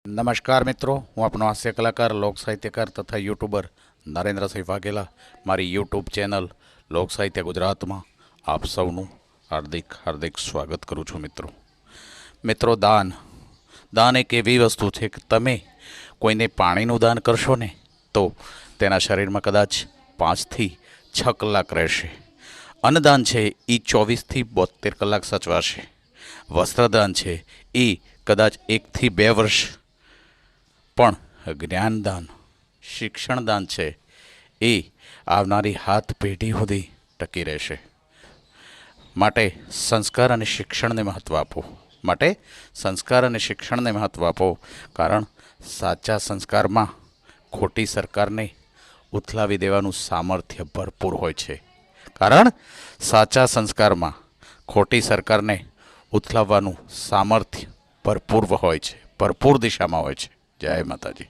નમસ્કાર મિત્રો, હું આપનો હાસ્ય કલાકાર, લોક સાહિત્યકાર તથા યુટ્યુબર નરેન્દ્રસિંહ વાઘેલા મારી યુટ્યુબ ચેનલ લોક સાહિત્ય ગુજરાતમાં આપ સૌનું હાર્દિક સ્વાગત કરું છું. મિત્રો, દાન એક એવી વસ્તુ છે કે તમે કોઈને પાણીનું દાન કરશો ને તો તેના શરીરમાં કદાચ 5 થી 6 કલાક રહેશે. અન્નદાન છે એ 24 થી 72 કલાક સચવાશે. વસ્ત્રદાન છે એ કદાચ 1 થી 2 વર્ષ, પણ જ્ઞાનદાન, શિક્ષણદાન છે એ આવનારી હાથ પેઢી સુધી ટકી રહેશે. માટે સંસ્કાર અને શિક્ષણને મહત્ત્વ આપો. કારણ સાચા સંસ્કારમાં ખોટી સરકારને ઉથલાવી દેવાનું સામર્થ્ય ભરપૂર હોય છે. ભરપૂર દિશામાં હોય છે. જય માતાજી.